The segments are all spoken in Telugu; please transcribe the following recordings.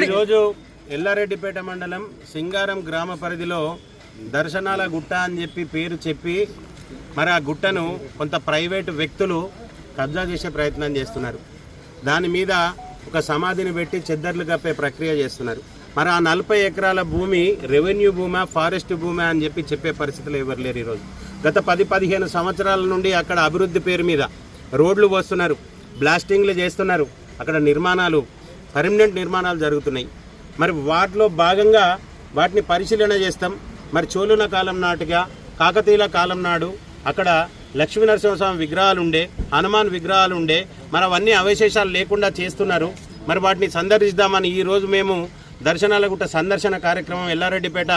ఈరోజు ఎల్లారెడ్డిపేట మండలం సింగారం గ్రామ పరిధిలో దర్శనాల గుట్ట అని చెప్పి పేరు చెప్పి మరి ఆ గుట్టను కొంత ప్రైవేటు వ్యక్తులు కబ్జా చేసే ప్రయత్నం చేస్తున్నారు. దాని మీద ఒక సమాధిని పెట్టి చెద్దర్లు కప్పే ప్రక్రియ చేస్తున్నారు. మరి ఆ 40 ఎకరాల భూమి రెవెన్యూ భూమా, ఫారెస్ట్ భూమా అని చెప్పే పరిస్థితులు ఎవరు లేరు. ఈరోజు గత 10-15 సంవత్సరాల నుండి అక్కడ అభివృద్ధి పేరు మీద రోడ్లు పోస్తున్నారు, బ్లాస్టింగ్లు చేస్తున్నారు, అక్కడ నిర్మాణాలు, పర్మనెంట్ నిర్మాణాలు జరుగుతున్నాయి. మరి వాటిలో భాగంగా వాటిని పరిశీలన చేస్తాం. మరి చోళుల కాలం నాటిగా, కాకతీయుల కాలం నాడు అక్కడ లక్ష్మీనరసింహస్వామి విగ్రహాలు ఉండే, హనుమాన్ విగ్రహాలు ఉండే, మరి అవన్నీ అవశేషాలు లేకుండా చేస్తున్నారు. మరి వాటిని సందర్శిద్దామని ఈరోజు మేము దర్శనాల గుట్ట సందర్శన కార్యక్రమం ఎల్లారెడ్డిపేట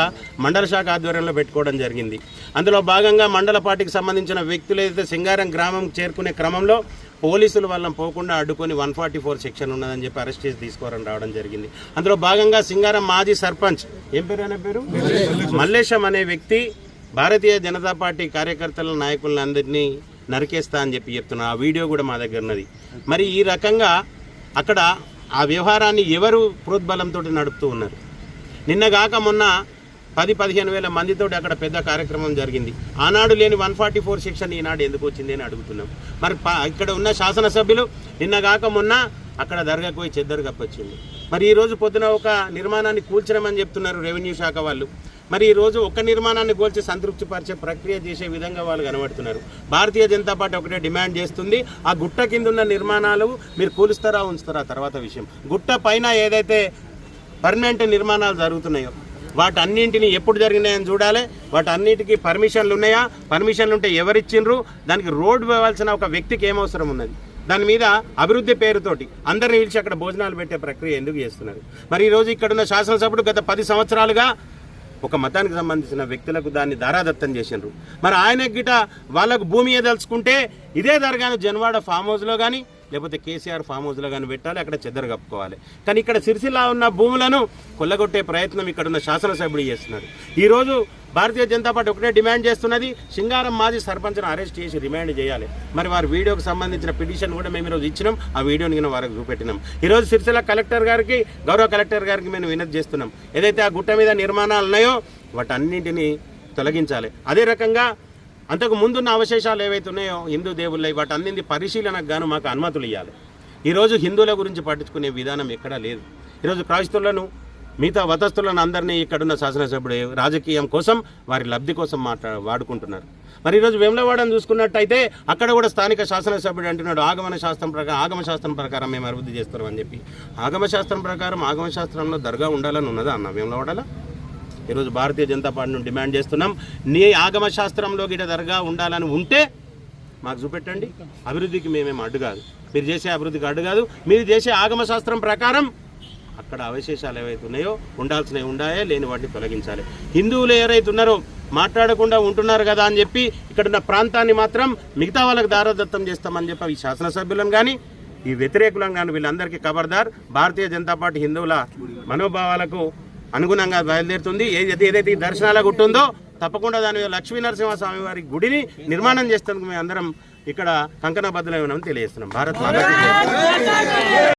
మండల శాఖ ఆధ్వర్యంలో పెట్టుకోవడం జరిగింది. అందులో భాగంగా మండల పార్టీకి సంబంధించిన వ్యక్తులు ఏదైతే సింగారం గ్రామం చేరుకునే క్రమంలో పోలీసులు వాళ్ళని పోకుండా అడ్డుకొని 144 సెక్షన్ ఉన్నదని చెప్పి అరెస్ట్ చేసి తీసుకోవాలని రావడం జరిగింది. అందులో భాగంగా సింగారం మాజీ సర్పంచ్ ఏం పేరు అనే పేరు మల్లేశం అనే వ్యక్తి భారతీయ జనతా పార్టీ కార్యకర్తల నాయకులను అందరినీ నరికేస్తా అని చెప్పి చెప్తున్నారు. ఆ వీడియో కూడా మా దగ్గర ఉన్నది. మరి ఈ రకంగా అక్కడ ఆ వ్యవహారాన్ని ఎవరు ప్రోద్బలంతో నడుపుతూ ఉన్నారు? నిన్నగాక మొన్న 10-15 వేల మందితోటి అక్కడ పెద్ద కార్యక్రమం జరిగింది. ఆనాడు లేని 144 సెక్షన్ ఈనాడు ఎందుకు వచ్చింది అని అడుగుతున్నాం. మరి ఇక్కడ ఉన్న శాసనసభ్యులు నిన్నగాక మొన్న అక్కడ దర్గాకు పోయి చెద్దరు కప్పొచ్చింది. మరి ఈరోజు పొద్దున ఒక నిర్మాణాన్ని కూల్చడమని చెప్తున్నారు రెవెన్యూ శాఖ వాళ్ళు. మరి ఈరోజు ఒక్క నిర్మాణాన్ని కూల్చి సంతృప్తి పరిచే ప్రక్రియ చేసే విధంగా వాళ్ళు కనబడుతున్నారు. భారతీయ జనతా పార్టీ ఒకటే డిమాండ్ చేస్తుంది, ఆ గుట్ట కింద ఉన్న నిర్మాణాలు మీరు కూలుస్తారా ఉంచుతారా తర్వాత విషయం. గుట్ట పైన ఏదైతే పర్మనెంట్ నిర్మాణాలు జరుగుతున్నాయో వాటన్నింటినీ ఎప్పుడు జరిగినాయని చూడాలి. వాటన్నిటికీ పర్మిషన్లు ఉన్నాయా, పర్మిషన్లు ఉంటే ఎవరిచ్చిండ్రు, దానికి రోడ్డు వేయాల్సిన ఒక వ్యక్తికి ఏమవసరం ఉన్నది, దాని మీద అభివృద్ధి పేరుతోటి అందరిని పిలిచి అక్కడ భోజనాలు పెట్టే ప్రక్రియ ఎందుకు చేస్తున్నారు? మరి ఈరోజు ఇక్కడున్న శాసనసభ్యుడు గత 10 సంవత్సరాలుగా ఒక మతానికి సంబంధించిన వ్యక్తులకు దాన్ని దారాదత్తం చేసినారు. మరి ఆయన గిట వాళ్ళకు భూమి ఏదలుచుకుంటే ఇదే దర్గాను జన్వాడ ఫామ్ హౌస్లో కానీ లేకపోతే కేసీఆర్ ఫామ్ హౌస్లో కానీ పెట్టాలి, అక్కడ చెద్దరు కప్పుకోవాలి. కానీ ఇక్కడ సిరిసిల్ల ఉన్న భూములను కొల్లగొట్టే ప్రయత్నం ఇక్కడున్న శాసనసభ్యుడు చేస్తున్నారు. ఈరోజు భారతీయ జనతా పార్టీ ఒకటే డిమాండ్ చేస్తున్నది, సింగారం మాజీ సర్పంచ్ను అరెస్ట్ చేసి రిమాండ్ చేయాలి. మరి వారి వీడియోకి సంబంధించిన పిటిషన్ కూడా మేము ఈరోజు ఇచ్చినాం, ఆ వీడియోని నేను వారికి చూపెట్టినాం. ఈరోజు సిరిసిల్ల కలెక్టర్ గారికి, గౌరవ కలెక్టర్ గారికి మేము వినతి చేస్తున్నాం. ఏదైతే ఆ గుట్ట మీద నిర్మాణాలు ఉన్నాయో వాటన్నింటినీ తొలగించాలి. అదే రకంగా అంతకు ముందున్న అవశేషాలు ఏవైతే ఉన్నాయో హిందూ దేవుళ్ళవి వాటన్నింటి పరిశీలనకు గాను మాకు అనుమతులు ఇవ్వాలి. ఈరోజు హిందువుల గురించి పట్టించుకునే విధానం ఎక్కడా లేదు. ఈరోజు క్రైస్తవులను, మిగతా మతస్థులను అందరినీ ఇక్కడున్న శాసనసభ్యుడు రాజకీయం కోసం, వారి లబ్ధి కోసం వాడుకుంటున్నారు. మరి ఈరోజు వేములవాడని చూసుకున్నట్టయితే అక్కడ కూడా స్థానిక శాసనసభ్యుడు అంటున్నాడు ఆగమశాస్త్రం ప్రకారం మేము అభివృద్ధి చేస్తామని చెప్పి. ఆగమశాస్త్రం ప్రకారం ఆగమశాస్త్రంలో దర్గా ఉండాలని ఉన్నదా అన్న వేములవాడలో? ఈరోజు భారతీయ జనతా పార్టీ నుండి డిమాండ్ చేస్తున్నాం, నీ ఆగమశాస్త్రంలో గిట దర్గా ఉండాలని ఉంటే మాకు చూపెట్టండి. అభివృద్ధికి మేమేం అడ్డు కాదు, మీరు చేసే అభివృద్ధికి అడ్డు కాదు. మీరు చేసే ఆగమశాస్త్రం ప్రకారం అక్కడ అవశేషాలు ఏవైతే ఉన్నాయో ఉండాల్సినవి ఉండాయో, లేని వాటిని తొలగించాలి. హిందువులు ఎవరైతే ఉన్నారో మాట్లాడకుండా ఉంటున్నారు కదా అని చెప్పి ఇక్కడున్న ప్రాంతాన్ని మాత్రం మిగతా వాళ్ళకి దారాదత్తం చేస్తామని చెప్పి ఈ శాసనసభ్యులను కానీ ఈ వ్యతిరేకులను కానీ వీళ్ళందరికీ ఖబర్దార్. భారతీయ జనతా పార్టీ హిందువుల మనోభావాలకు అనుగుణంగా బయలుదేరుతుంది. ఏదైతే ఈ దర్శనాల గుట్ట ఉందో తప్పకుండా దాని మీద లక్ష్మీనరసింహస్వామి వారి గుడిని నిర్మాణం చేసేందుకు మేము అందరం ఇక్కడ కంకణబద్ధులై ఉన్నామని తెలియజేస్తున్నాం. భారత్ మాతా